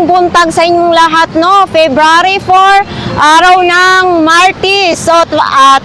Magandang buntag sa inyong lahat, no? February 4, araw ng Martes. So,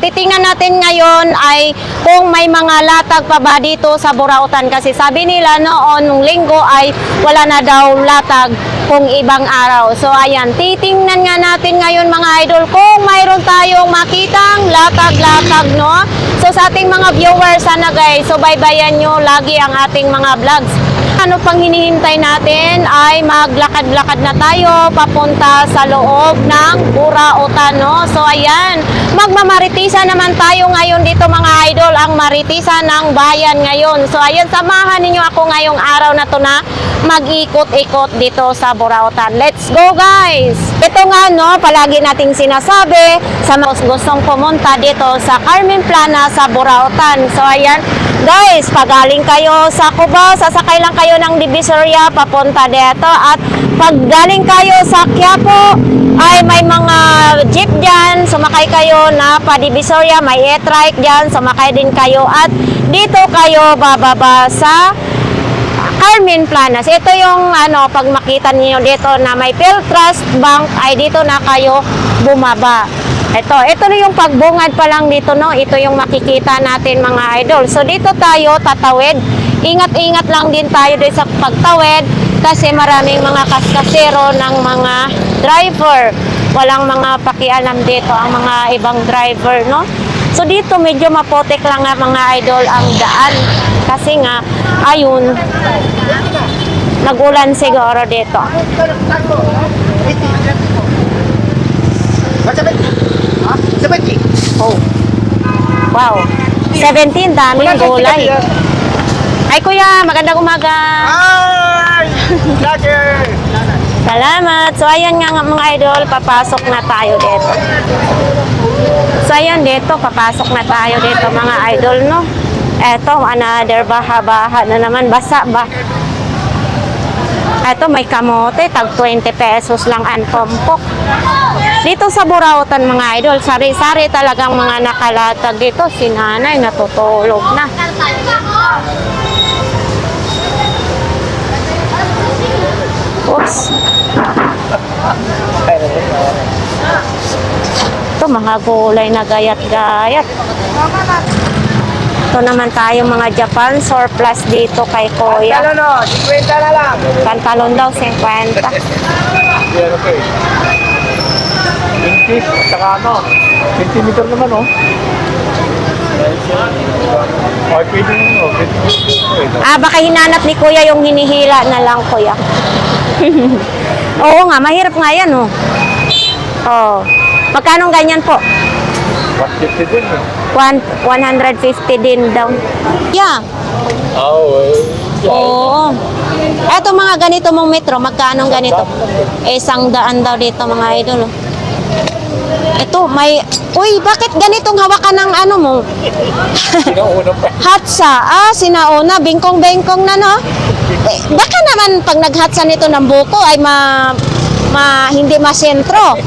titingnan natin ngayon ay kung may mga latag pa ba dito sa Burautan. Kasi sabi nila noon, nung linggo ay wala na daw latag kung ibang araw. So, ayan, titingnan nga natin ngayon mga idol kung mayroon tayong makitang latag-latag, no? So, sa ating mga viewers, sana guys, so baybayan nyo lagi ang ating mga vlogs. Ano pang hinihintay natin ay maglakad-lakad na tayo papunta sa loob ng Burautan, no? So ayan, magmamaritisan naman tayo ngayon dito mga idol, ang maritisan ng bayan ngayon. So ayan, samahan ninyo ako ngayong araw na to na mag-ikot-ikot dito sa Burautan. Let's go guys! Ito nga, no, palagi nating sinasabi sa mga gustong pumunta dito sa Carmen Plana sa Burautan. So ayan, guys, pagaling kayo sa Cubao, sasakay lang kayo ng Divisoria papunta dito, at pag galing kayo sa Quiapo ay may mga jeep dyan, sumakay kayo na pa Divisoria, may e-trike dyan, sumakay din kayo at dito kayo bababa sa Carmen Planas. Ito yung pag makita niyo dito na may Philtrust Bank ay dito na kayo bumaba. Ito na yung pagbungad pa lang dito, no? Ito yung makikita natin mga idol. So dito tayo tatawid. Ingat-ingat lang din tayo dito sa pagtawid kasi maraming mga kaskasero ng mga driver. Walang mga pakialam dito ang mga ibang driver, no? So dito medyo mapotek lang nga mga idol ang daan kasi nga ayun, nagulan siguro dito. Oh. Wow. 17, daming gulay. Ay kuya, magandang umaga. Hi! Vlogger! Salamat. So ayan nga mga idol, papasok na tayo dito. So ayan dito, papasok na tayo dito mga idol, no? Eto, another baha-baha na naman, basa ba? Eto, may kamote, tag 20 pesos lang ang tumpok. Dito sa Burautan mga idol, sari-sari talagang mga nakalatag dito. Si nanay natutulog na. Oops. Ito mga gulay na gayat-gayat. Ito naman tayo mga Japan surplus dito kay Kuya. Pantalon, 50 na lang. Pantalon daw 50. Yeah, okay. 20, saka centimeter naman, oh. Ay, pwede mo, Baka hinanap ni Kuya yung hinihila na lang, Kuya. Oo nga, mahirap nga yan, oh. Oh. Magkano ganyan po? 150 din, eh. 150 din daw. Yeah. Oh, Oo. Eto mga ganito mong metro, magkano ganito? 100 daw dito mga idol. Oh. Ito, may... Uy, bakit ganitong hawakan ng ano mo? Sinauna pa. Hatsa. Sinauna. Bingkong-bengkong na, no? Baka naman pag naghatsa nito ng buko ay hindi masentro.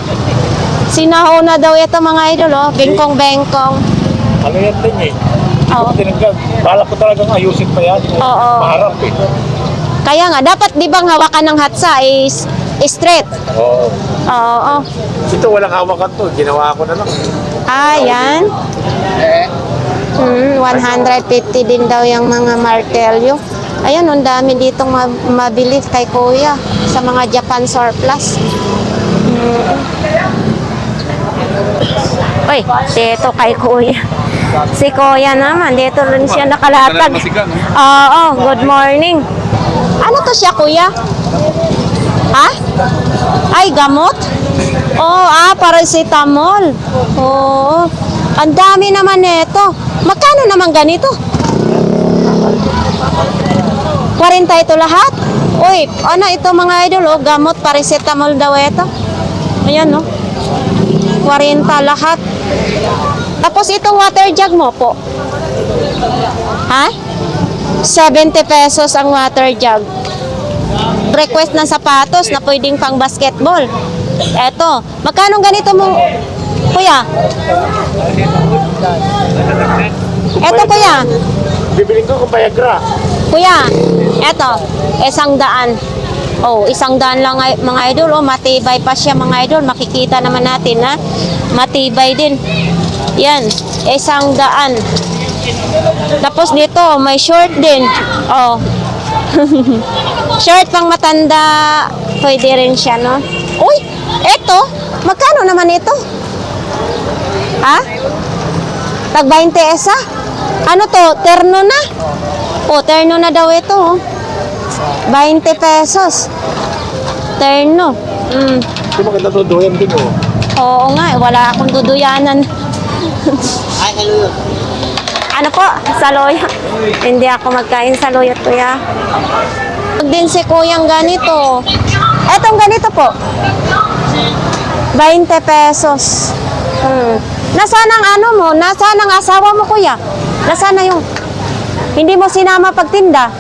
Sinauna daw ito mga idol, oh. Bingkong-bengkong. Ano yan din, eh? Oo. Balak ko talagang ayusin pa yan. Oo. Maharap, eh. Kaya nga, dapat di bang hawakan ng hatsa is straight? Oo. Oo. Ito, walang hawakan to. Ginawa ko na lang. Yan. 150 din daw yung mga martelyo. Ayan, ang dami ditong mabili kay Kuya sa mga Japan surplus. Uy, dito kay Kuya. Si Kuya naman, dito rin siya nakalatag. Oo, good morning. Ano to siya, Kuya? Ha? Ay, gamot? Oh, paracetamol. Oo. Ang dami naman nito. Magkano naman ganito? 40 ito lahat? Uy, ano ito mga idol, oh, gamot, paracetamol daw ito. Ayan, no? 40 lahat. Tapos itong water jug mo po. Ha? 70 pesos ang water jug. Request ng sapatos na pwedeng pang basketball. Eto, magkano ganito mo, Kuya? Eto, Kuya. Bibiling ko kung Viagra. Kuya, eto, 100. Oh, 100 lang mga idol. Oh, matibay pa siya mga idol. Makikita naman natin ha. Matibay din. Yan, 100. Tapos dito, may short din. Oh. Short pang matanda. Pwede rin siya, no? Uy, eto. Magkano naman ito? Ha? Tag 20 esa? Ano to? Terno na? Oh, terno na daw ito. Oh. 20 pesos. Terno. Hindi mo kita tuduyan din oh. Oo nga, wala akong duduyanan. Ay, hello. Ano po? Saloyo. Hindi ako magkain saloyo, kuya. Huwag din si kuyang ganito. Etong ganito po. 20 pesos. Nasaan ang ano mo? Nasaan ang asawa mo, kuya? Nasaan na yung... Hindi mo sinama pagtinda?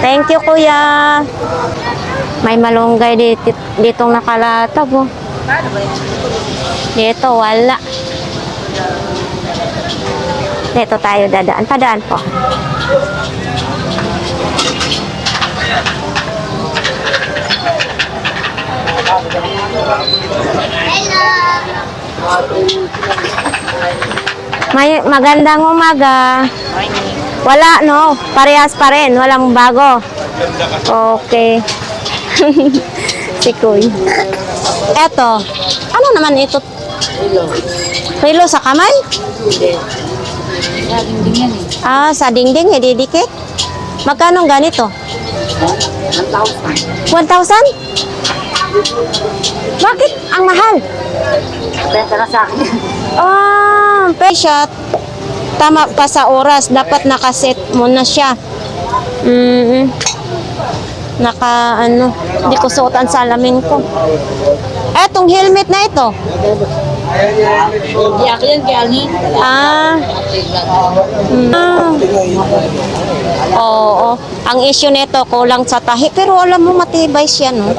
Thank you, kuya. May malunggay ditong nakalatag, oh. Dito, wala. Dito tayo dadaan. Padaan po. May magandang umaga. Wala, no? Parehas pa rin. Walang bago. Okay. Si Kuy. Eto. Ano naman ito? Rilo sa kamay? Ah, sa dingding, didikit. Magkano ganito? 1,000? Bakit ang mahal? Benta na sa akin. Ah, pesya. Tama pa sa oras. Dapat nakaset mo na siya. Hindi ko suotan sa salamin ko. Etong helmet na ito. Hindi ako yan, kaya ni. Oo. Ang issue nito, kulang sa tahi. Pero alam mo, matibay siya, no?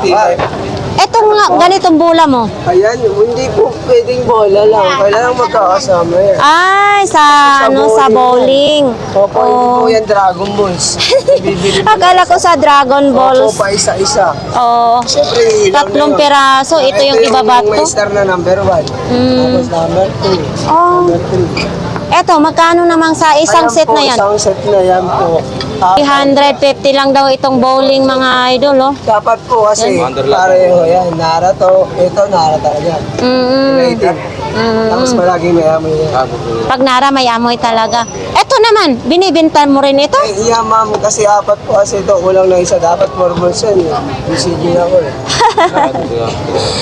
Etong ganitong bula mo. Ayan, hindi po pwedeng bola lang. Kailangan magkakasama yan. Ay, sa bowling. Opo, hindi po yan Dragon Balls. Bibili po Akala ko sa Dragon Opo, Balls. pa isa-isa. Oo. Siyempre, ilaw na Tatlong yun. piraso. Ito yung May ibabato. star na number 1. Tapos number 2. Oh. Number 3. Eto, magkano namang sa isang set na yan? Isang set na yan po. 350 lang daw itong bowling mga idol, oh. Dapat po kasi pareho yan. Nara to. Ito, Nara talaga. Rated. Tapos palagi may amoy yan. Pag nara, may amoy talaga. Eto naman, binibinta mo rin ito? Iya ma'am, kasi apat po kasi ito. Kulang na isa. Dapat 4 balls yan. BCG ako eh.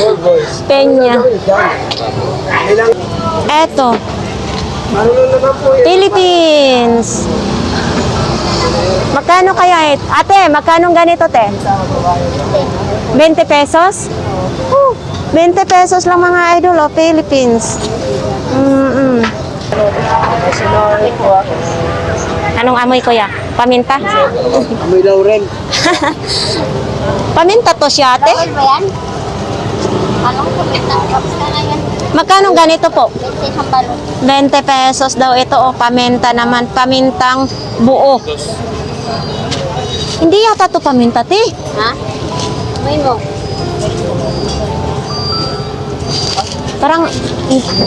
4 balls. Penya. Ilang, Eto, marunong naman po yan. Philippines. Magkano kaya ito? Ate, magkano ganito, te? 20 pesos? 20 pesos lang mga idol, oh, Philippines. Anong amoy, kuya? Paminta? Amoy laurel. Paminta to siya, ate? Magkano ganito po? 20 pesos daw ito, o paminta naman. Pamintang buo. Hindi yata to paminta, te. Ha? May mo. Parang,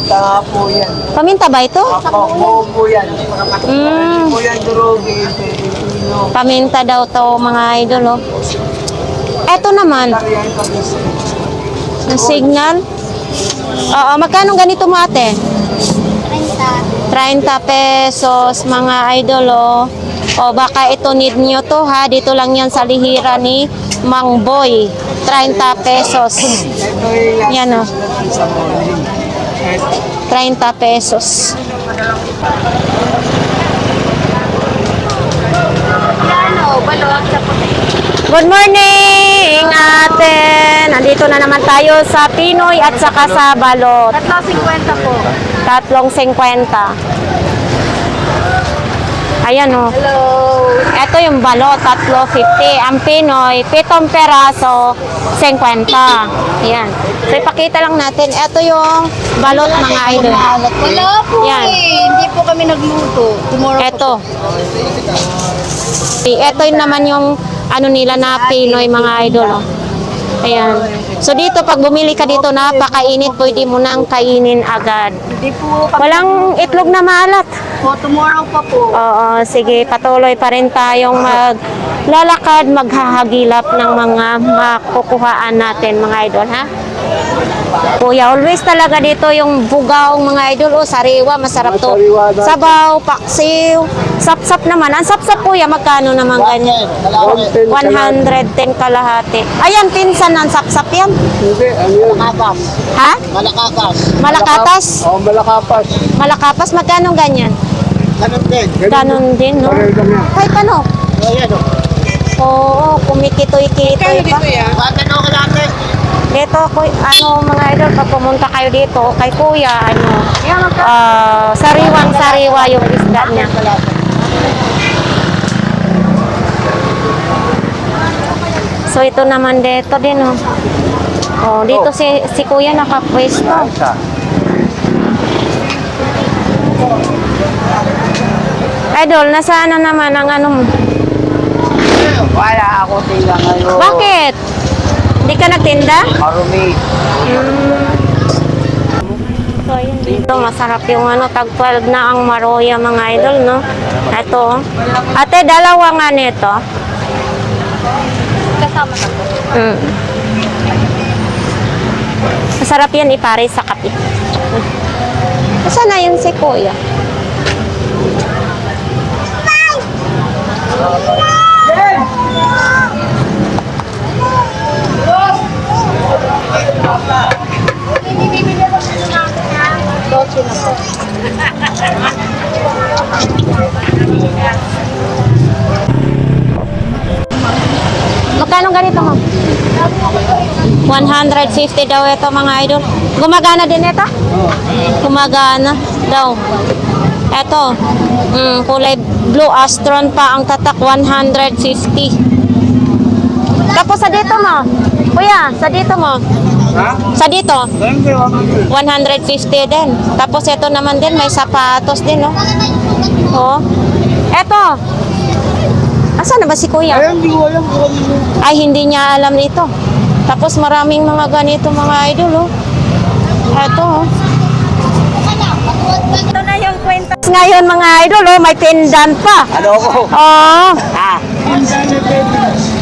Tanga po yan. paminta ba ito? Buo po yan. Po yan, Durogi. Pilipino. Paminta daw to mga idol, oh. Eto naman, Yan pag-isip. ang signal. Oo, magkano ganito mo, ate? 30 pesos mga idol, oh. O baka ito need nyo to, ha. Dito lang yan sa lihira ni Mang Boy. 30 pesos. Ito yung Yan, oh. sa bowling. 30 pesos. Good morning, ate. Nandito na naman tayo sa Pinoy at saka sa Balot. 3.50 po. 3.50. Ayan, oh. Hello. Ito yung balot, 3.50. Ang Pinoy, 7 peraso, 50. Ayan. So, ipakita lang natin. Ito yung balot, mga idol. Wala po Yan. Hindi po kami nagluto. Tomorrow Ito. Ito yun naman yung ano nila na Pinoy mga idol. Oh. Ayan. So dito pag bumili ka dito napakainit, pwede mo nang kainin agad. Hindi po kami. Walang itlog na maalat. Po, tomorrow pa po. Oo, sige, patuloy pa rin tayong maglalakad, maghahagilap ng mga makukuhaan natin mga idol, ha? Kuya, always talaga dito yung bugaw mga idol, sariwa, masarap to. Sariwa natin. Sabaw, paksiw, sap-sap naman. Ang sap-sap kuya, magkano naman ganyan? 110 kalahati. Ayan, pinsan ng sap-sap yan. Hindi, ano yun? Malakapas. Ha? Malakapas. Malakatas? Oo, malakapas. Malakapas, magkano ganyan? Ganun din. Ganon din, no? Pareho lang yan. Kahit ano? Ayan o. Oo, kumikitoy-kitoy pa. Bakit ako natin? Dito, ano mga idol, pag pumunta kayo dito, kay kuya, ano, sariwang-sariwa yung isda niya. So, ito naman dito din, oh. Oh, dito si kuya nakapwesto. Idol, nasaan na naman ang ano mo? Wala ako sila ngayon. Bakit? Hindi ka nagtinda? Marumi. So, yun dito, masarap yung ano, tag 12 na ang maroya mga idol, no? Ito. Ate, dalawa nga nito. Kasama na po. Masarap yan ipare sa kape. Saan na yun si kuya? Dotse na po. Magkano ganito mo? 150 daw ito mga idol. Gumagana din ito? Gumagana daw. Ito, kulay blue Astron pa ang tatak, 150. Tapos sa dito mo, kuya, sa dito mo, Ha? sa dito, Thank you. 150 din. Tapos ito naman din, may sapatos din, no? Oh. Eto. Asan na ba si kuya? Ayun, hindi ko alam kung ano yun. Ay, hindi niya alam nito. Tapos maraming mga ganito mga idol, oh. Eto, oh. Ito na yung kwenta. Ngayon mga idol, oh, may pendant pa. Ano ako? Oh.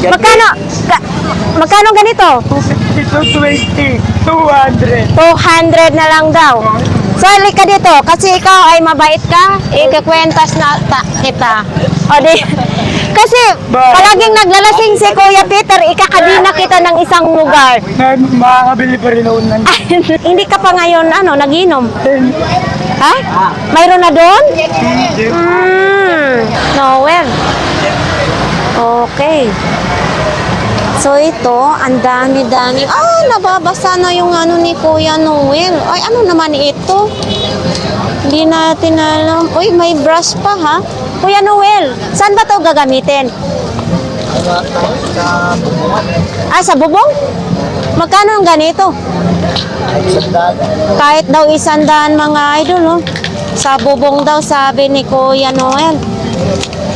Magkano? Magkano ganito? 220, 200. 200 na lang daw. So, halik ka dito. Kasi ikaw ay mabait ka. Ikakwentas na kita. O di. Kasi palaging naglalasing si Kuya Peter, ikakadina kita ng isang lugar. Makakabili pa rin ako ng Hindi ka pa ngayon, ano, naginom? Ha? Mayroon na doon? Noel. Okay. So ito, ang dami-dami. Ah, nababasa na yung ano ni Kuya Noel. Ay, ano naman ito? Hindi natin alam. Uy, may brush pa ha? Kuya Noel, saan ba to gagamitin? Ah, sa bubong? Magkano ang ganito? Kahit daw 100 mga idol, no? Sa bubong daw, sabi ni Kuya Noel.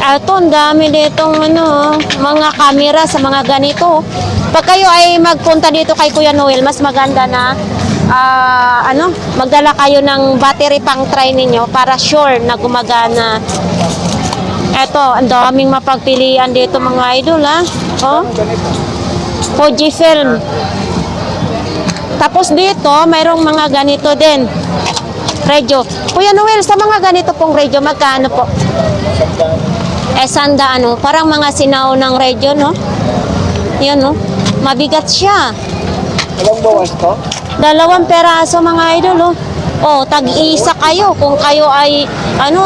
Ito, ang dami ditong ano, mga camera sa mga ganito. Pag kayo ay magpunta dito kay Kuya Noel, mas maganda na magdala kayo ng battery pang try ninyo para sure na gumagana. Ito, ang daming mapagpilian dito mga idol, ha? Oh. Fujifilm. Tapos dito, mayroong mga ganito din. Radio. Kuya Noel, sa mga ganito pong radio, magkano po? Sanda, ano? Parang mga sinaw ng radio, no? Yan, no? Mabigat siya. Walang bawas to? 2 peraso, mga idol, oh. Oh, tag-isa kayo. Kung kayo ay,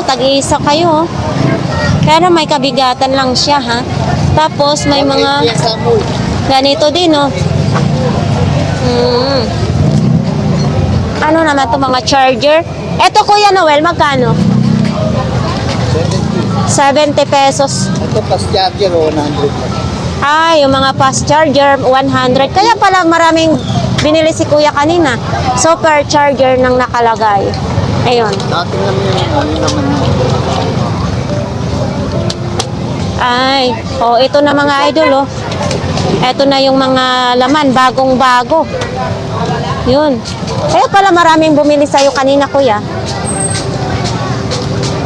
tag-isa kayo, oh. Pero may kabigatan lang siya, ha? Tapos, may mga ganito din, oh. Ano naman to mga charger? Eto, Kuya Noel, magkano? 70 pesos. Ito pas charger 100. Ay, yung mga fast charger, 100. Kaya pala maraming binili si Kuya kanina. Super charger nang nakalagay. Ayun. Dati naman yun, ano naman. Ay, oh, ito na mga idol, oh. Ito na yung mga laman, bagong-bago. Yun. Kaya pala maraming bumili sa'yo kanina, kuya.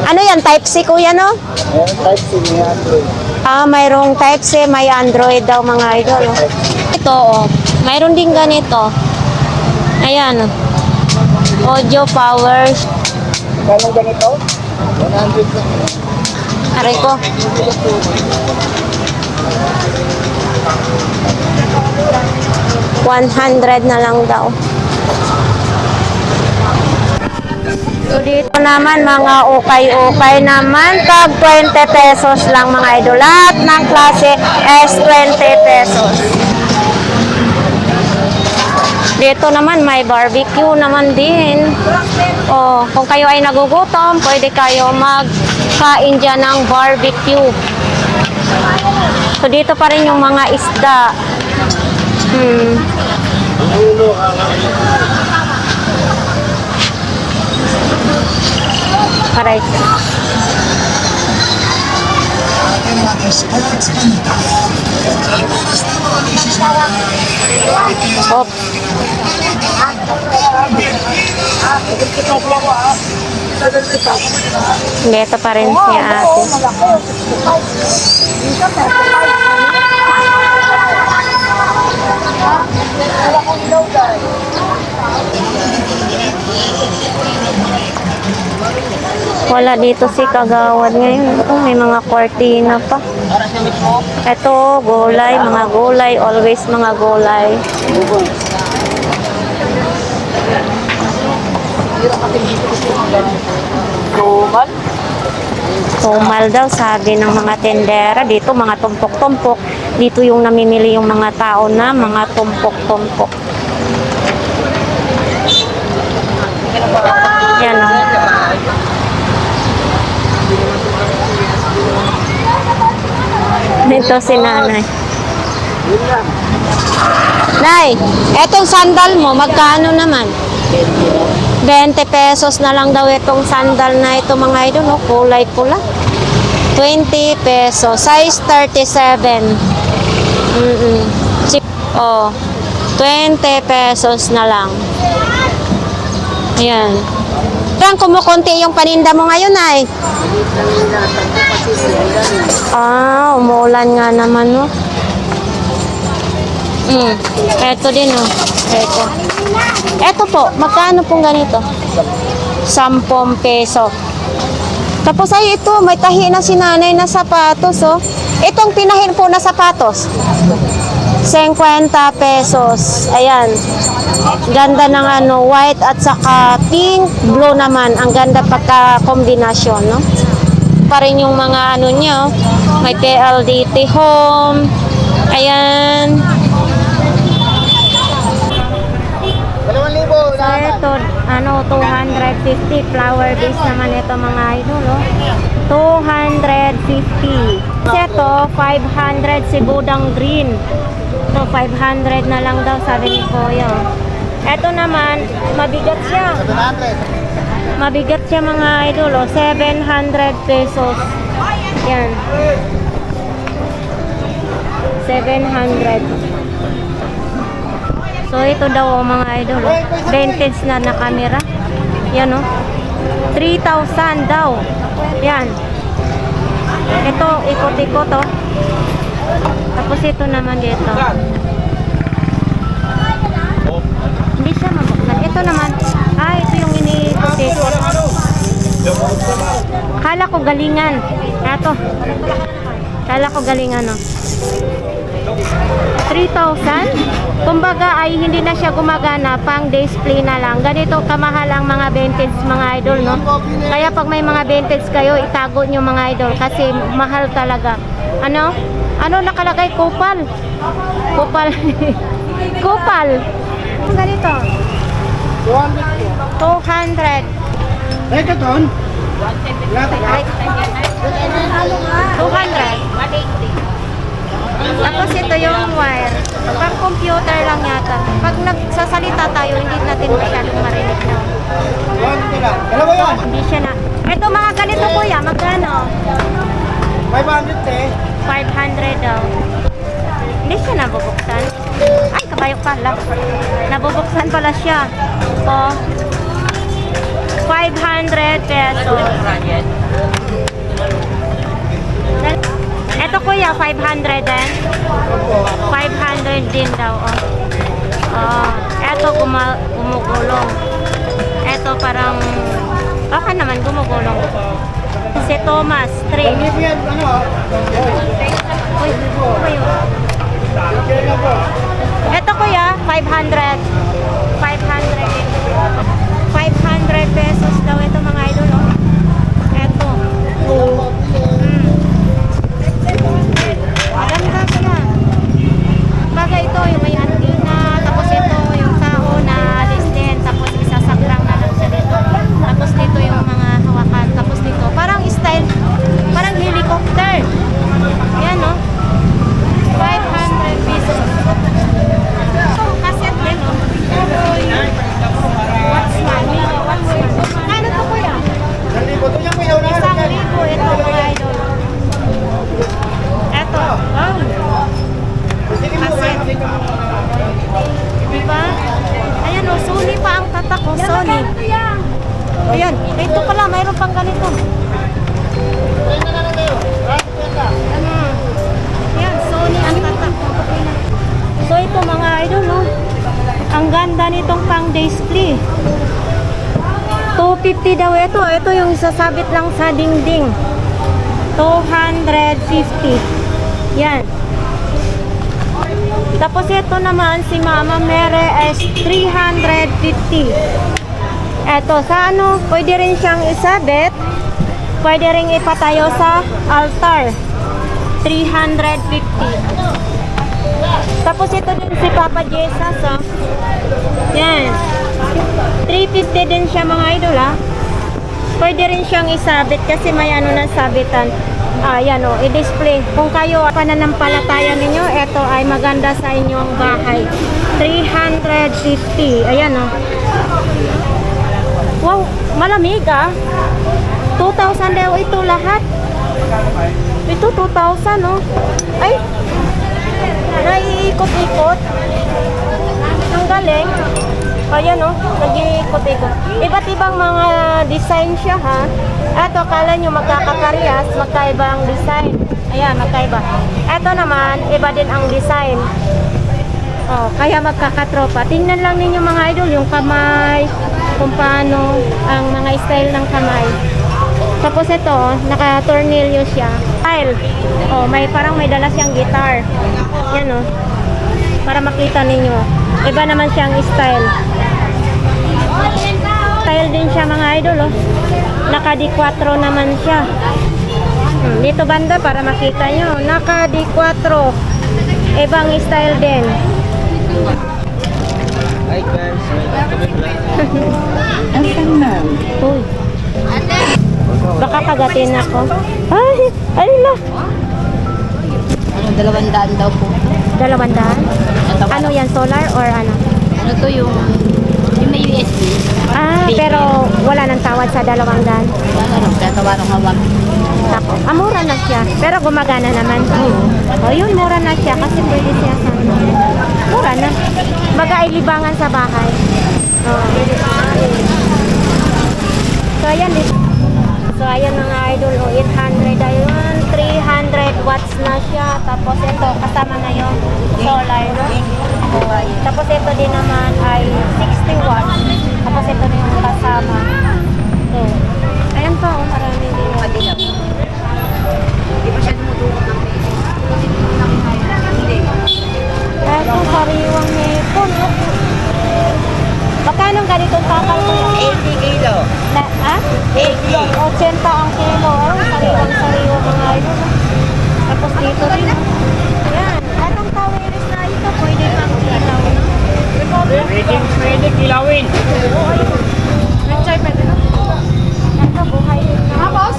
Ano yan? Type C, kuya, no? Ayan, type C ni Android. Ah, mayroong Type C, may Android daw, mga idol, oh. Ito, oh. Mayroon din ganito. Ayan, oh. Audio power. Kano ganito? 100 lang. Aray ko. $100 na lang daw. So dito naman mga ukay-ukay naman, tag 20 pesos lang mga idol. Lahat ng klase is 20 pesos. Dito naman may barbecue naman din. Oh, kung kayo ay nagugutom, pwede kayo magkain dyan ng barbecue. So dito pa rin yung mga isda. Aray. Hop. Dito pa rin si ate. Wala dito si Kagawad ngayon. Oh, may mga kortina pa. Ito, gulay, mga gulay. Always mga gulay. Tumal daw, sabi ng mga tendera. Dito, mga tumpok-tumpok. Dito yung namimili yung mga tao na mga tumpok-tumpok. Yan o. Dito si nanay. Nay, etong sandal mo, magkano naman? 20 pesos na lang daw itong sandal na ito mga idol, no? Kulay pula. 20 pesos. Size 37. Oh, 20 pesos na lang. Ayan. Parang kumukunti yung paninda mo ngayon, ay. Ah, umuulan nga naman, no? Eto din, oh. Eto. Eto po, magkano pong ganito? 10 peso. Tapos ay ito, may tahi na si nanay na sapatos, oh. Itong tinahin po na sapatos. 50 pesos. Ayan. Ganda ng ano, white at saka pink, blue naman. Ang ganda pagka-kombinasyon, no? Pa rin yung mga ano niya, oh. May PLDT home. Ayan. So, ito, ano, 250 flower base naman ito mga idol, oh. 250. Ito, 500 si Budang Green. Ito, 500 na lang daw, sabi ni Kuya. Ito naman, mabigat siya. Mabigat siya mga idol, oh. 700 pesos. Yan. 700. So, ito daw oh, mga idol. Oh. Vintage na na camera. Yan, oh. 3,000 daw. Yan. Ito, ikot-ikot, oh. Tapos ito naman dito. Hindi siya mabuksan. Ito naman. Ah, ito yung ini-ikot-ikot. Kala ko galingan. Ito. Kala ko galingan, oh. 3,000. Kumbaga ay hindi na siya gumagana, pang display na lang. Ganito kamahal ang mga vintage mga idol, no? Kaya pag may mga vintage kayo, itago nyo mga idol kasi mahal talaga. Ano? Ano nakalagay? Kupal. Kupal. Kupal. Ganito. 200. Ito ton? 200. Tapos ito yung wire. Pag computer lang yata. Pag nagsasalita tayo, hindi natin masyadong marinig na. Dalawa yan. Hindi siya na. Ito mga ganito kuya, magkano? 500 eh. 500 daw. Hindi siya nabubuksan. Ay, kabayok pala. Nabubuksan pala siya. O, 500 pesos. Ito kuya, 500 din. 500 din daw. Oh, eto gumugulong. Eto parang baka naman gumugulong. Si Thomas, 3. Hindi yan, ano? Uy, ano yun? Eto kuya, 500. 500. 500 pesos daw ito mga idol. Oh. Eto. Maganda siya. Baga ito yung may antina, tapos ito yung tao na alis din, tapos isasaklang na lang siya dito. Tapos dito yung mga hawakan, tapos dito. Parang style, parang helicopter. Yan no. 500 pesos. Ito, kaset din no. What's money? What's money? Ano to kuya? Nandito yung kuya na. 1,000 ito mga idol. Eto. Oh. Kaset. Diba? Ayan o, Sony pa ang tatak ko. Sony. Ayan, ito pala, mayroon pang ganito. Ayan, Sony ang tatak. So ito mga idol, no? Ang ganda nitong pang display. 250 daw ito. Ito yung sasabit lang sa dingding. 250. Yan. Tapos ito naman si Mama Mere is 350. Ito sa ano, pwede rin siyang isabit. Pwede rin ipatayo sa altar. 350. Tapos ito din si Papa Jesus, oh. Yan. 350 din siya mga idol, ah. Pwede rin siyang isabit kasi may ano na sabitan. Ayan o, i-display. Kung kayo pananampalataya ninyo, ito ay maganda sa inyong bahay. 350. Ayan o. Wow, malamig ah. 2,000 daw ito lahat. Ito 2,000 no. Ay, naiikot-ikot. Ang galing. Ayan o, nag-iikot-ikot. Iba't ibang mga design siya ha. Ito, kala nyo magkakaparehas, magkaiba ang design. Ayan, magkaiba. Ito naman, iba din ang design. Oh, kaya magkakatropa. Tingnan lang ninyo mga idol, yung kamay, kung paano ang mga style ng kamay. Tapos ito, naka-tornilyo siya. Style. Oh, parang may dala siyang guitar. Yan oh. Para makita ninyo. Iba naman siyang style. Style din siya mga idol oh. Naka D4 naman siya. Dito banda para makita nyo. Naka D4. Ibang style din. Hi guys, Asan na? Uy. Baka kagatin ako. Ay, alila. Ano, 200 daw po. 200? Ano yan, solar or ano? Ano to yung may USB. Pero wala nang tawad sa 200. Ano, kaya tawaran ka wag. Tako. Mura na siya. Pero gumagana naman. O yun, mura na siya kasi pwede siya sa mura na. Baga ay libangan sa bahay. So ayan din. So ayan mga idol, 800 ayun, 300 watts na siya. Tapos ito kasama na yung solar, no? Tapos ito din naman ay 60 watts. Tapos ito din yung kasama. So, ayan pa, marami din. Ito, sariwang nito, no? Magkano ganitong takal ko? 80 kilo. Ha? 80 ang kilo. Sariwang mga idol. Tapos dito din. Yan. Atong tawiris na ito, pwede pang ilaw. Pwede kilawin. Oo, ayun. Rechay, pwede na. Ito, buhay din na. Tapos?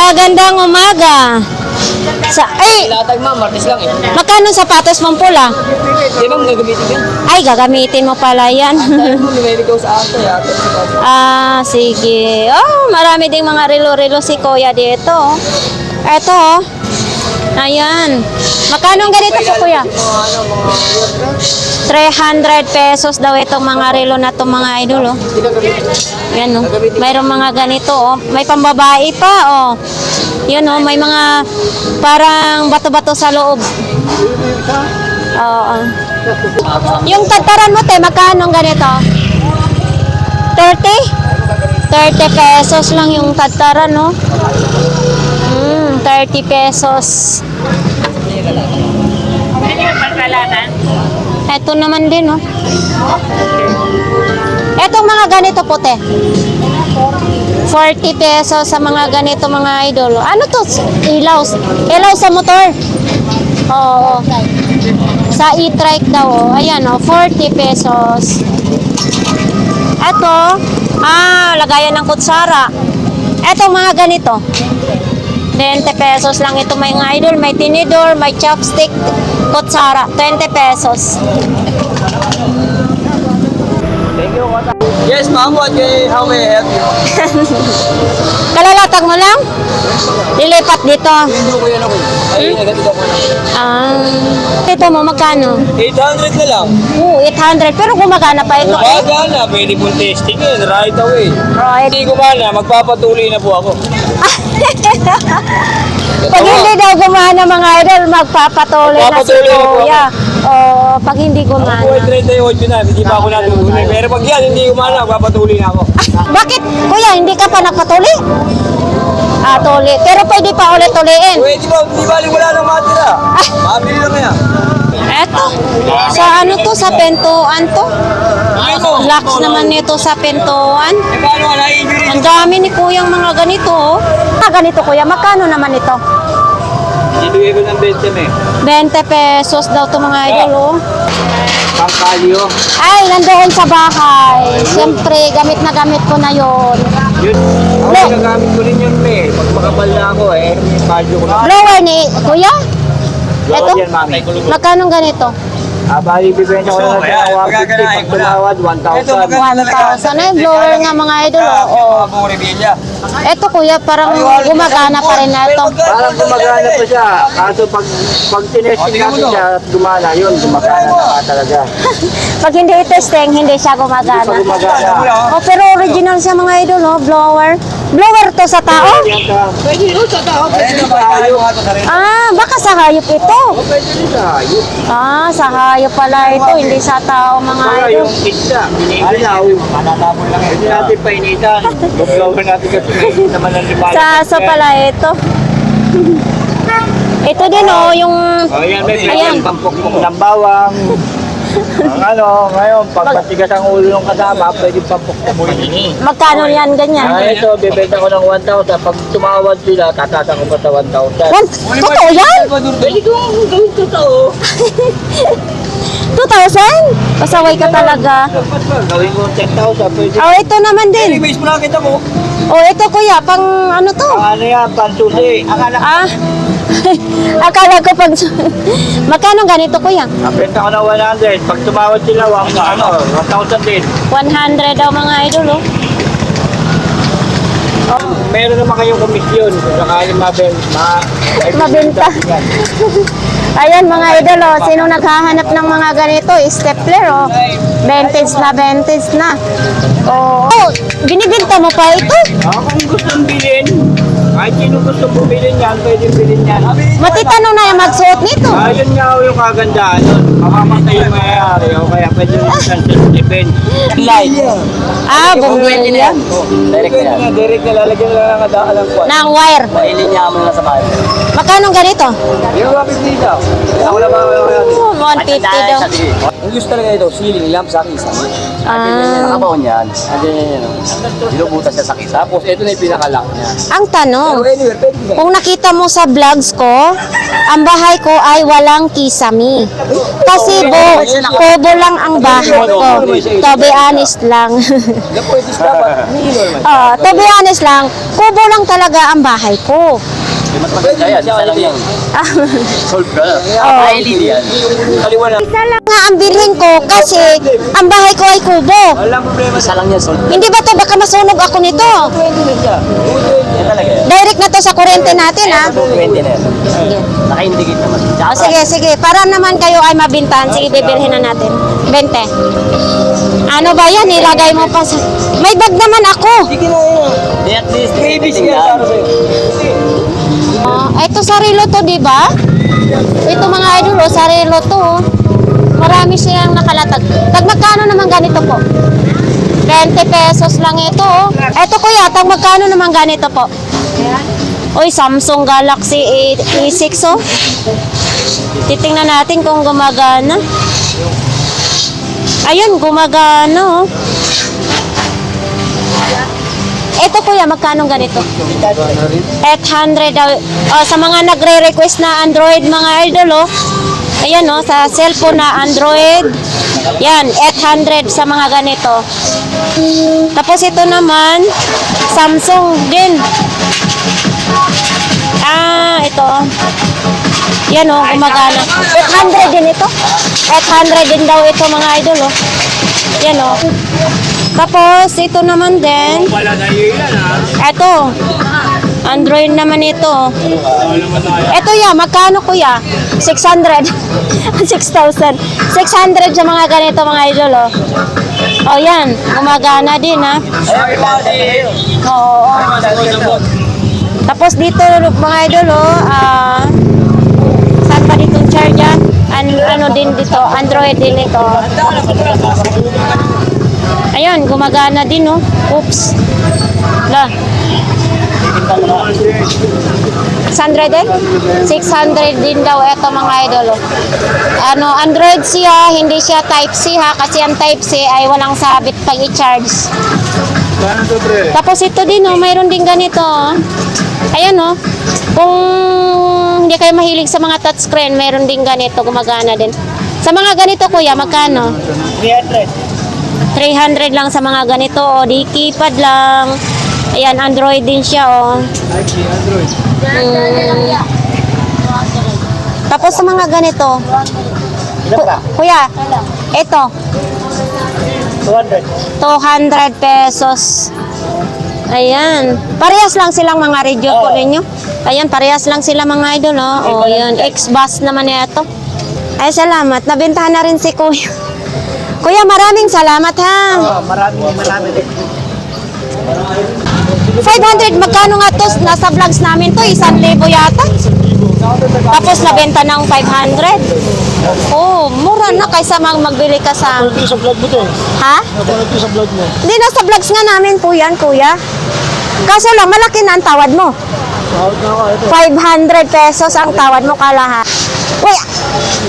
Magandang umaga. Latag ma'am, martes lang eh. Magkano sapatos mong pula? Di ba gagamitin yan? Ay, gagamitin mo pala yan. Dahil mo, nilailig ko sa ate. Sige. Oh, marami ding mga relo-relo si Kuya dito. Eto, oh. Ayan. Magkano ang ganito po, Kuya? 300 pesos daw itong mga relo na itong mga idol, oh. Yan, oh. Mayroong mga ganito, oh. May pambabae pa, oh. Yan, oh. May mga parang bato-bato sa loob. Oo. Yung tagtaran mo, te, magkano ang ganito? 30? 30 pesos lang yung tagtaran, no? 30 pesos. Ito naman din, no? Etong mga ganito po, te. 40 pesos sa mga ganito, mga idol. Ano to? Ilaw. Ilaw sa motor. Oo. Sa e-trike daw, oh. Ayan, oh. 40 pesos. Ito, lagayan ng kutsara. Ito, mga ganito. 20 pesos lang ito, mga idol. May tinidor, may chopstick, kutsara. 20 pesos. Yes ma'am, how may I help you? Kalalatag mo lang? Lilipat dito. Hindi ko yan ako. Ay, nagatid ako na. Ito mo, magkano? 800 na lang. 800. Pero gumagana pa ito. Gumagana, pwede po testing yun, right away. Right. Hindi gumana, magpapatuloy na po ako. Pag hindi daw gumana, mga idol, magpapatuloy na si Magpapatuloy na po Kuya. Pag hindi gumana. Ako ay 38 na, hindi pa ako natuloy. Pero pag yan, hindi gumana, magpapatuloy na ako. Bakit, Kuya, hindi ka pa nagpatuli? Tuli. Pero pwede pa ulit-uliin. Pwede ba, hindi bali wala nang matira. Mabili lang yan. Eto. Sa ano to? Sa pentuan to? Locks naman nito sa pentuan. Eh, paano ka na-injury? Ang dami ni Kuyang mga ganito, oh. Ganito, Kuya. Magkano naman ito? Ibigay ko ng 20 eh. 20 pesos daw to mga idol, oh. Pangkalyo. Ay, nandoon sa bahay. Siyempre, gamit na gamit ko na yon. Yun. Ako nagamit ko rin yun eh. Pag makapal na ako eh. Cardio ko na. Blower ni Kuya? Ito? Yan, mami. Magkano ganito? Bali, bibenta ko na sa award. Pag tumawad, 1,000. 1,000. Ay, blower nga mga idol, oh. Mga bumibili. Ito, Kuya, parang gumagana pa rin na ito. Parang gumagana pa siya. Kaso pag tinesting natin siya at gumana, yun, gumagana na talaga. Pag hindi itesting, hindi siya gumagana. Pag gumagana. Oh, pero original siya mga idol, oh. Blower. Blower to sa tao? Pwede yun sa tao. Pwede yun sa hayop. Baka sa hayop ito. Pwede yun sa hayop. Sa hayop pala ito, hindi sa tao mga Kaya idol. yung pizza, iniilaw. Manatapon lang. Pwede natin painitan. Buglawan natin kasi mainit naman ang lipalan. Sa aso pala ito. Ito din, oh, yung... Ayan, may Ayan. pampukpok ng bawang. Ang ngayon, pag matigas ang ulo ng kasama, pwede pampukpok mo yun. Magkano yan, ganyan? Ito, bibenta ko ng 1,000. Pag tumawad sila, tatasa ko pa sa 1,000. Totoo yan? Pwede kong gawin totoo. 2,000? Pasaway ka talaga. Gawin ko 10,000, pwede. Oh, ito naman din. Anyways, nakita mo. Oh, ito Kuya, pang ano to? Ano yan, pansusi. Akala ko pag... Magkano ganito, Kuya? Benta ko ng 100. Pag tumawad sila, 1,000 din. 100 daw mga idol, oh. Meron naman kayong komisyon kung sakali Mabenta. Ayan mga idol, oh. Sino naghahanap ng mga ganito? Stapler, oh. Vintage na. Oh, binibenta mo pa ito? Kung gusto bilhin, kahit sino gusto bumili niyan, pwede bilhin niyan. Matitano na yung magsuot nito. Ayun nga ho yung kagandaan nun. Makamatay yung mayayari o kaya pwede rin siyang self-defense. Light. Bumili yan. Direct na lalagyan na lang ang kwan. Ng wire. Mailin niya mo na sa bahay. Magkano ganito? Yung rapid dito. Ako na ba? 150 daw. Ang gusto talaga ito, ceiling lamp sa kisa. Ah, Nakabaon yan. Dinubutas siya sa kisa. Tapos ito na yung pinaka-lock niya. ang tanong, Pero anywhere, pwede ba? kung nakita mo sa vlogs ko, ang bahay ko ay walang kisame. Kasi kubo lang ang bahay ko. To be honest lang. Na pwede dapat, hindi normal. To be honest lang, kubo lang talaga ang bahay ko. Mas maganda yan. Isa lang yan. Solve ka. Ay, hindi yan. Kaliwa na. Isa lang nga ang bilhin ko kasi ang bahay ko ay kubo. Walang problema Isa lang yan, solve. Hindi ba to baka masunog ako nito? Yan talaga yan. Direct na to sa kuryente natin ha. 20 na yan. Naka-indicate naman. Tsaka O sige, sige. Para naman kayo ay mabintahan. Sige, bibilhin na natin. 20. Ano ba yan? Ilagay mo pa sa... May bag naman ako. Sige na yun. Di at least, Babies nga para sa'yo. Ito sarilo to, di ba? Ito mga idol, sarilo to. Marami silang nakalatag. Tag magkano naman ganito po? 20 pesos lang ito. Ito kuya, tag magkano naman ganito po? Uy, Samsung Galaxy A6 oh. Titingnan natin kung gumagana. Ayun, gumagana oh. Ito kuya, magkano ganito? 800 daw. Sa mga nagre-request na Android mga idol oh. Ayan oh, sa cellphone na Android. Yan, 800 sa mga ganito. Tapos ito naman, Samsung din. Ito oh. Yan oh, gumagana. 800 din ito. 800 din daw ito mga idol oh. Yan oh. Tapos, ito naman din. Ito. Android naman ito. Ito ya, magkano kuya? 600. 6,000. 600 sa mga ganito mga idol oh. Oh yan, gumagana din ha. Oo. Tapos dito mga idol oh, saan pa ditong charger? Ano din dito, Android din ito. Ayun, gumagana din, no? Oops. La. 600 din? 600 din daw ito mga idol. Oh. Android siya, hindi siya Type-C ha, kasi ang Type-C ay walang sabit pag i-charge. Tapos ito din, oh, mayroon din ganito. Oh. Ayan, oh. Kung hindi kayo mahilig sa mga touchscreen, mayroon din ganito, gumagana din. Sa mga ganito, kuya, magkano? 300 lang sa mga ganito, o di keypad lang. Ayan, Android din siya, o. Tapos sa mga ganito, kuya, ito. 200 pesos. Ayan. Parehas lang silang mga radio po ninyo. Ayan, parehas lang sila mga idol, o. O, yun. X-Bus naman ito. Ay, salamat. Nabentahan na rin si kuya. Kuya, maraming salamat ha. Marami din. 500, magkano nga to? Nasa vlogs namin to, 1,000 yata. Tapos nabenta ng 500. Oh, mura na kaysa magbili ka sa... Ito sa vlog mo to. Ha? Napanood ko sa vlog mo. Hindi, nasa vlogs nga namin po yan, kuya. Kaso lang, malaki na ang tawad mo. Tawag na ako. Ito. 500 pesos ang tawad mo kalahat. Uy,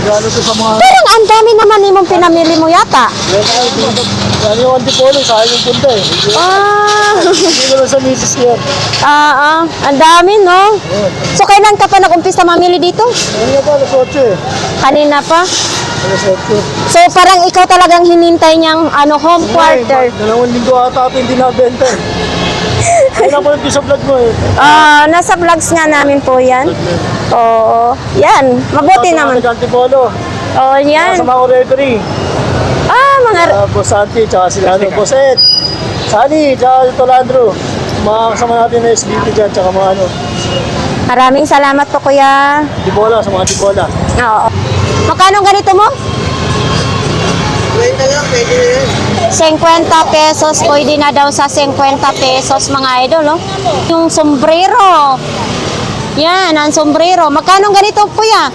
Gano'n to sa mga... parang ang dami naman imong pinamili mo yata. Gano'n yung antipolo. Sayang yung punta eh. Hindi ko lang sa misis yan. Ang dami, no? So, kailan ka pa nag-umpisa mamili dito? Ano pa? Alas 8 eh. Kanina pa? Alas 8. So, parang ikaw talagang hinintay niyang home quarter. 2 linggo ata ito hindi nabenta eh. Ay, napanood ko sa vlog mo eh. Nasa vlogs nga namin po yan. Oo. Yan. Mabuti naman. Antipolo. Oo, yan. Sa mga referee. Mga... Boss Santi, tsaka si Boss Ed. Sani, tsaka Tolandro. Mga kasama natin na SBT dyan, tsaka mga Maraming salamat po, kuya. Tibola, sa mga Tibola. Oo. Magkano ganito mo? 20 lang, pwede na yan. 50 pesos. Pwede na daw sa 50 pesos, mga idol, oh. Yung sombrero. Yan, ang sombrero. Magkano ganito, kuya?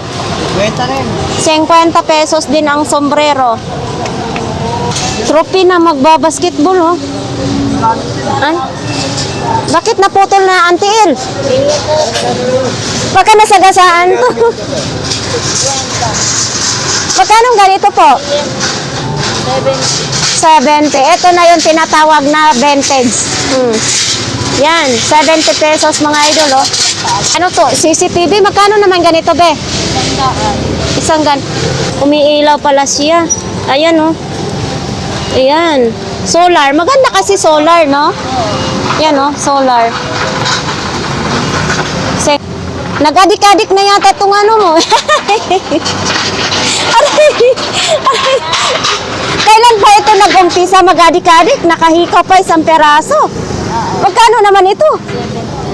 20 rin. 50 pesos din ang sombrero. Trophy na magbabasketball, oh. Ay? Bakit naputol na, Auntie El? Baka nasagasaan to. Magkano ganito po? 70. Ito na yung tinatawag na vintage. Yan, 70 pesos mga idol, oh. Ano to? CCTV? Magkano naman ganito, be? Isang gan. Umiilaw pala siya. Ayan, oh. Ayan. Solar. Maganda kasi solar, no? Yan, oh. Solar. Nag-adik-adik na yata itong ano mo. Aray! Aray! Kailan pa ito nag-umpisa mag-adik-adik? Nakahikaw pa isang peraso. Magkano naman ito?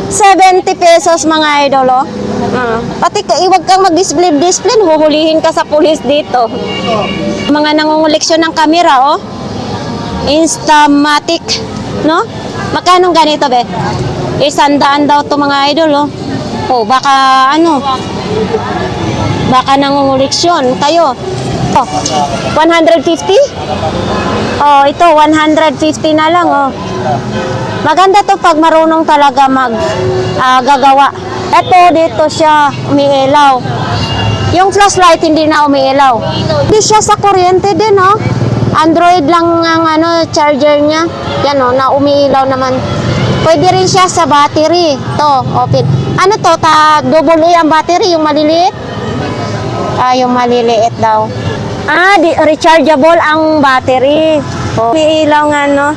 70 pesos mga idol, oh. Pati iwag kang mag-display, huhulihin ka sa pulis dito. Mga nangunguleksyon ng kamera, oh. Instamatic, no? Magkano ganito, be? 100 daw to mga idol, oh. Oh, baka ano? Baka nangunguleksyon kayo. Oh, 150? Oh, ito 150 na lang, oh. Maganda to pag marunong talaga gagawa. Ito dito siya umiilaw. Yung flashlight hindi na umiilaw. Hindi siya sa kuryente din, oh. Android lang ang ano charger niya. Yan, oh, na umiilaw naman. Pwede rin siya sa battery. To, open. Ano to? Double A ang battery, yung maliliit? Ah, yung maliliit daw. Ah, rechargeable ang battery. Oh. Umiilaw nga, no?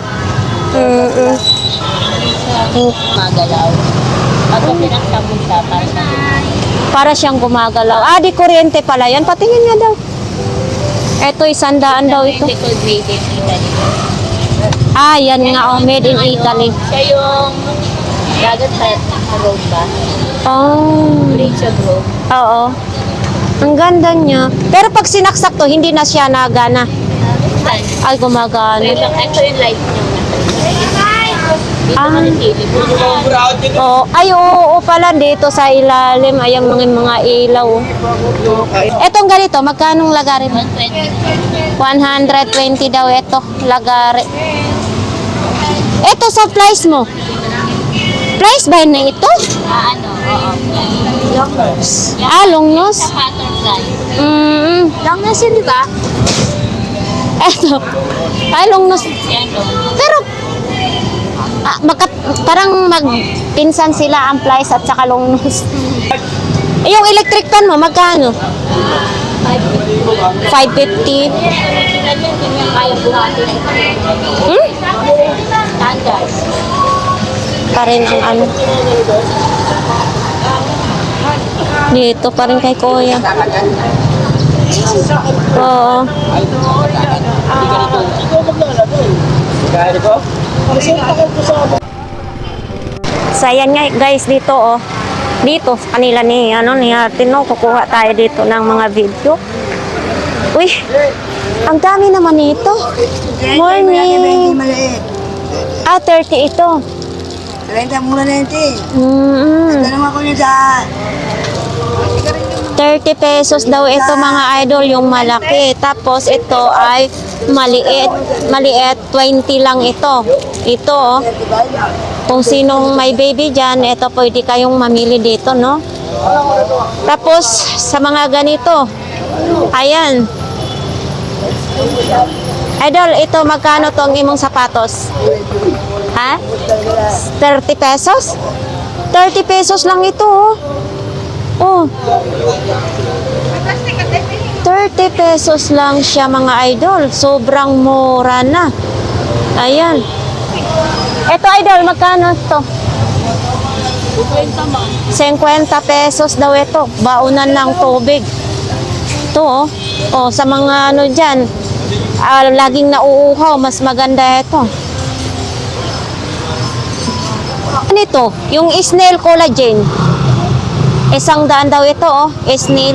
Magalaw. Pag pinaksabi siya, Para siyang gumagalaw. Ah, di kuryente pala yan. Patingin nga daw. Eto, 100 daw ito. Hindi called made in Italy. Ah, yan nga, oh, made in Italy. Siya yung dagat sa road ba? Oh. Bridge of road. Oo. Ang ganda niya. Pero pag sinaksak to, hindi na siya nagana. Ay, gumagana. Ito yung light niya. Dito Ah. kami silip. Oh, ay, oo pala dito sa ilalim. Ay, ang mga ilaw. Etong ganito, magkanong lagari mo? 120 daw ito, lagari. Ito sa price mo. Price ba na ito? Ano? Oo. Ah, long nose. Sa butterfly. Long nose yun, di ba? Eto. Ay, long nose. Yan o. Pero, parang magpinsan sila ang price at saka long nose. Yung electric fan mo, magkano? 550. Kaya bumati na ito. Standard. Pa rin ang ano. Dito pa rin kay Kuya. Oo. So, ayan nga guys, dito oh. Dito sa kanila ni Tino, kukuha tayo dito ng mga video. Uy, ang dami naman nito. Morning. Ah, 30 ito. 30 mura na ito eh. Tanong ako niya sa 30 pesos daw ito mga idol, yung malaki. Tapos ito ay maliit. Maliit, 20 lang ito. Ito oh. Kung sinong may baby dyan, ito pwede kayong mamili dito, no? Tapos, sa mga ganito, ayan. Idol, ito magkano tong imong sapatos? Ha? 30 pesos? 30 pesos lang ito, oh. Oh. 30 pesos lang siya mga idol. Sobrang mura na. Ayan. Ito idol, magkano to? 50 pesos daw ito. Baunan ng tubig. Ito oh. Oh, sa mga ano dyan, laging nauuhaw, mas maganda ito. Ano ito? Yung snail collagen. 100 daw ito oh, snail.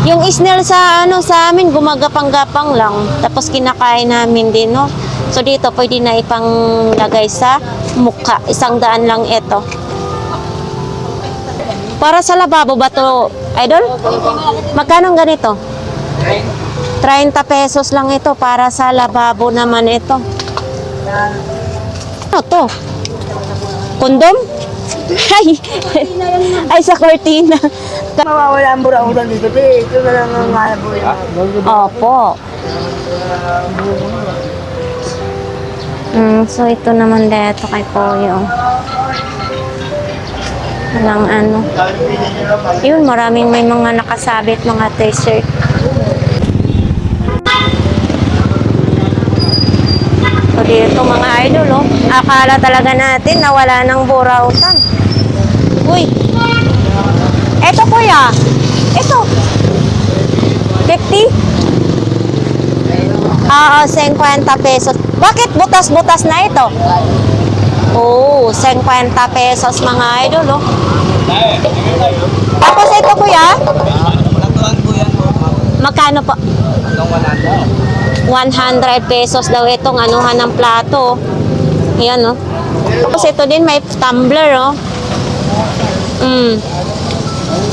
Yung snail sa sa amin gumagapang-gapang lang. Tapos kinakain namin din, no. So dito pwede na ipanglagay sa mukha. 100 lang ito. Para sa lababo ba to, idol? Magkano ganito? 30 pesos lang ito para sa lababo naman ito. Ano to? Kondom? Ay, sa cortina. Mawawala ang burautan dito, pe. Ito na lang ang hanap ko yan. Opo. So ito naman dito kay Kuya. Walang ano. Yun, maraming may mga nakasabit mga t-shirt. So dito mga idol, akala talaga natin na wala ng burautan. Uy! Eto kuya! Ito! 50? 50 pesos. Bakit butas-butas na ito? Oh, 50 pesos mga idol, Tapos ito kuya? Magkano po? 100 pesos daw itong anuhan ng plato. Yan, Tapos ito din may tumbler,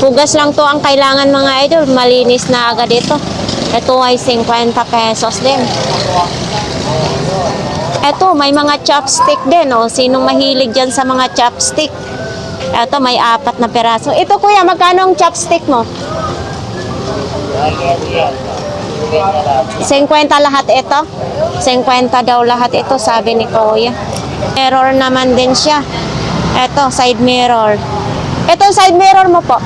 Hugas lang to ang kailangan mga idol. Malinis na agad ito. Ito ay 50 pesos din. Ito, may mga chopstick din, Sinong mahilig dyan sa mga chopstick? Ito, may 4 na peraso. Ito kuya, magkano ang chopstick mo? 50 lahat ito? 50 daw lahat ito, sabi ni kuya. Mirror naman din siya. Ito, side mirror. Ito, side mirror mo po.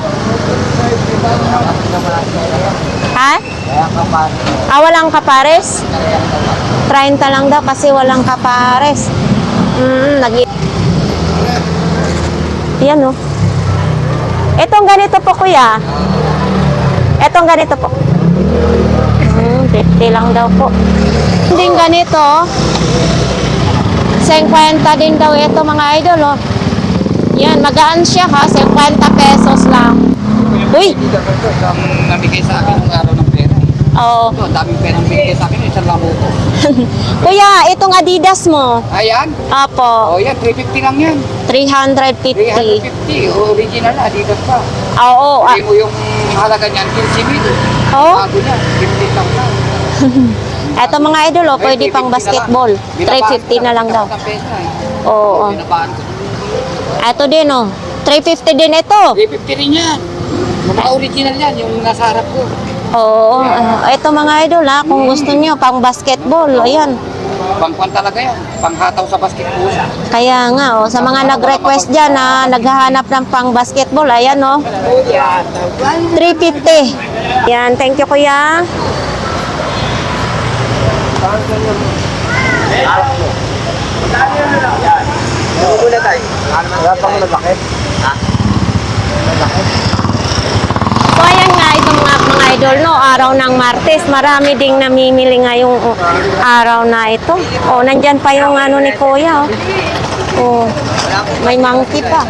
Ha? Walang kapares? 30 lang daw kasi walang kapares. Yan, Itong ganito po, kuya. Itong ganito po. 50 lang daw po. Hindi ganito. 50 din daw ito mga idol, Yan, magaan siya 50 pesos lang. Uy! Nabigay sa akin ng araw ng pera. Oo. Ito, ang daming pera bigay sa akin, isang labo ko. Kuya, itong Adidas mo. Ayan. Apo. Yan, 350 lang yan. 350. 350, original na, dito pa. Oo. Hindi mo yung halaga niyan, 15,000. Oo. Bago niya, 15 lang na. Ito mga idol, pwede pang basketball. 350 na lang daw. Oo. Binabaan ko. Ito din, 350 din ito. 350 rin yan. Mga original yan, yung nasa harap ko. Oo. Ito mga idol, kung gusto niyo pang basketball, ayan. Pangkwan talaga yan. Panghataw sa basketball. Kaya nga, sa mga nag-request dyan na naghahanap ng pang basketball, ayan, 350. Yan, thank you kuya. Muna tayo. Wala pang nabakit. So ayan nga, itong mga idol, araw ng Martes, marami ding namimili ngayong araw na ito. Nandyan pa yung ni kuya, may monkey pa.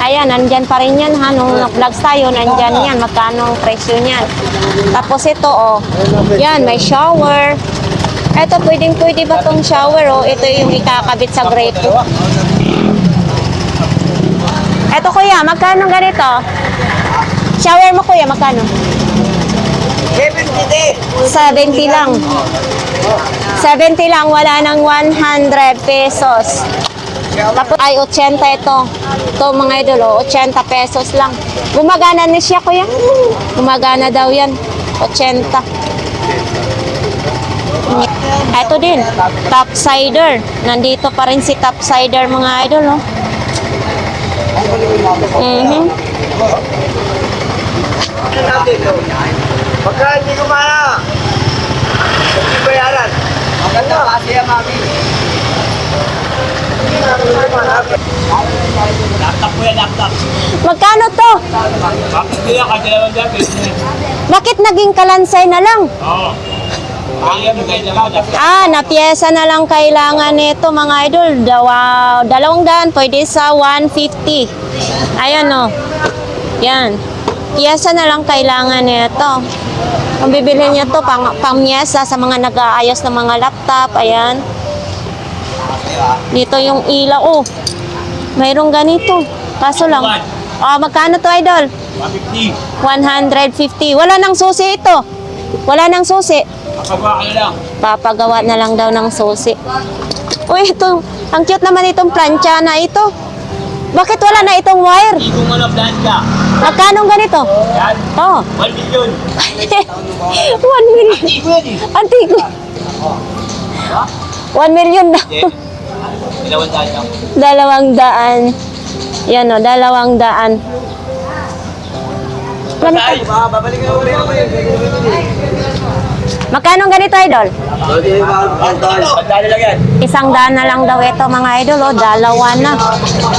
Ayan, nandyan pa rin yan, nung nag-vlogs tayo, nandyan yan, magkano ang presyo niyan. Tapos ito, yan, may shower. Ito, pwede ba tong shower, Ito yung ikakabit sa grape. Ito kuya, magkano ganito? Shower mo kuya, magkano? 70 lang. 70 lang, wala nang 100 pesos. Tapos ay 80 ito. Ito mga idol, 80 pesos lang. Gumagana na siya kuya? Gumagana daw yan. 80. Ito din, topsider. Nandito pa rin si topsider mga idol, Pagka hindi ko maya, hindi bayaran. Ang ganda kasi yan, mami. Laptop ko yan, laptop. Magkano to? Bakit kaya ka dalawa dyan? Bakit naging kalansay na lang? Oo. Kaya mo kayo naman. Napiyesa na lang kailangan nito mga idol. 200, pwede sa 150. Ayan Yan. Piyesa na lang kailangan nito. Kung bibili niyo to pang-miyesa sa mga nag-aayos ng mga laptop, ayan. Dito yung ilaw, mayroong ganito. Kaso lang. Magkano to idol? 150. Wala nang susi ito. Wala nang susi. Papagawa na lang daw ng susi. Uy, ito. Ang cute naman itong plancha na ito. Bakit wala na itong wire? Hindi ko nga na-plan ka. Magkano ganito? Oh. 1 million. 1 million. Antigo. 1 million daw. Dalawang tayo lang. 200. Yan o, 200. Ganito. Babalik na ulit ako Magkano ganito, idol? Pagdali lang yan. 100 na lang daw ito, mga idol. O, 2 na.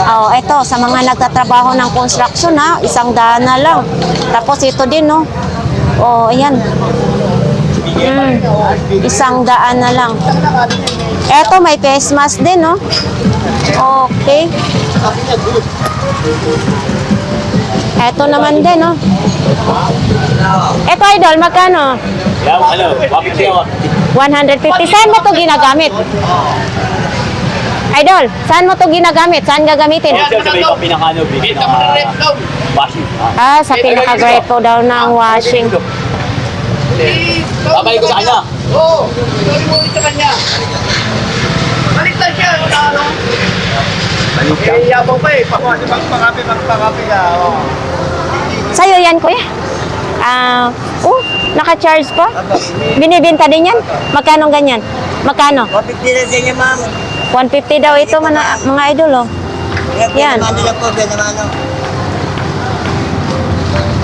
Oh, ito, sa mga nagtatrabaho ng construction, ha? 100 na lang. Tapos ito din, no? Oh, ayan. 100 na lang. Ito, may face mask din, no? Okay. Ito naman din, no? Ito, idol, magkano? Yan, ano, wapit siya. 150. Saan mo to ginagamit? Idol, saan mo to ginagamit? Saan gagamitin? Sa may pinakano, washing. Ah, sa pinaka-grepo daw ng washing. Babalik ko sa kanya. Oo, sorry mo ulit sa kanya. Balik lang siya, ano? Eh, yabang pa eh. Pakapi ka. Oh. Sa'yo yan, kuya? Naka-charge pa? Binibenta din yan? Magkano ganyan? Magkano? 150 na sa inyo, ma'am. 150 daw ito, mga idol, oh. Yan. Naman po, ganda naman.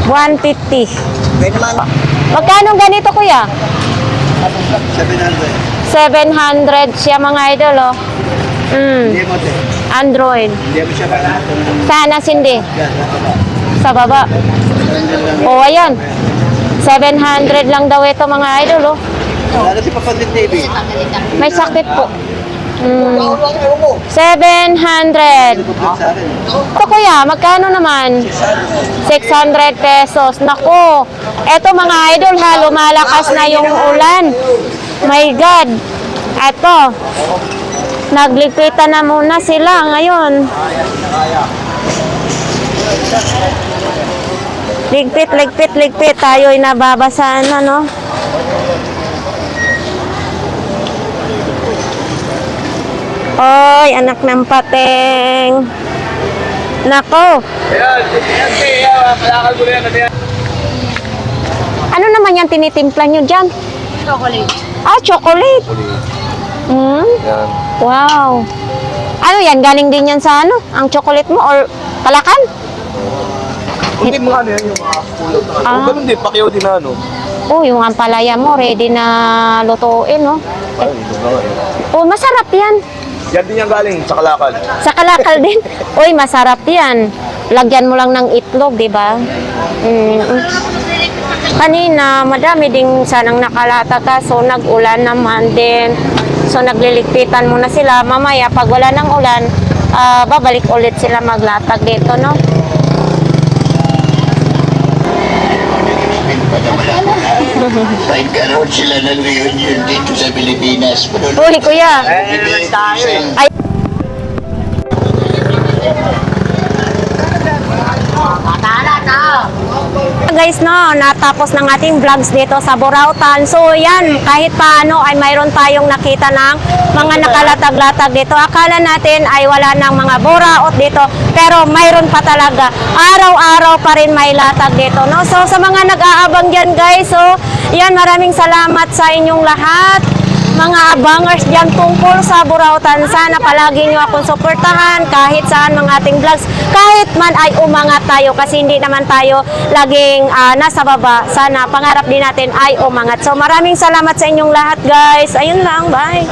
150. Ganda naman. Magkano ganito, kuya? 700. 700 siya, mga idol, oh. mo, te. Android. Hindi mo siya para. Sana sindi. Sa baba. Oh, ayan. 700 lang daw ito, mga idol, oh. Lalo si Papa Tin TV. May sakit po. 700. Sa akin. Ito, kuya, magkano naman? 600 pesos. Naku, eto mga idol, ha, lumalakas na yung ulan. My God. Eto, naglipitan na muna sila ngayon. Ligpit. Tayo'y nababasa na, no? Oy, anak ng pateng. Nako. Ano naman yan tinitimpla nyo dyan? Chocolate. Ah, chocolate. Wow. Ano yan? Galing din yan sa ano? Ang chocolate mo? Or Kalakan? Hindi mga ano yan, yung mga kulog. Ganun din, pakiyaw din na ano. Oh, yung ampalaya mo, ready na lutuin, no? Ay, ito na nga yun. Oh, masarap yan. Yan din yung galing sa Kalakal. Sa kalakal din. Uy, masarap yan. Lagyan mo lang ng itlog, di ba? Kanina, madami ding sanang nakalata ka. So, nag-ulan naman din. So, nagliligpitan muna sila. Mamaya, pag wala ng ulan, babalik ulit sila maglatag dito, no? Nagkaroon sila ng reunion dito sa Pilipinas. Uy, kuya. Ay. Guys, no, natapos ng ating vlogs dito sa Burautan. So, yan, kahit paano ay mayroon tayong nakita ng mga nakalatag-latag dito. Akala natin ay wala ng mga buraot dito, pero mayroon pa talaga. Araw-araw pa rin may latag dito, no? So, sa mga nag-aabang dyan, guys, so, yan, maraming salamat sa inyong lahat. Mga abangers dyan tungkol sa Burautan. Sana palagi nyo akong suportahan kahit saan mga ating vlogs. Kahit man ay umangat tayo kasi hindi naman tayo laging nasa baba. Sana pangarap din natin ay umangat. So maraming salamat sa inyong lahat, guys. Ayun lang, bye.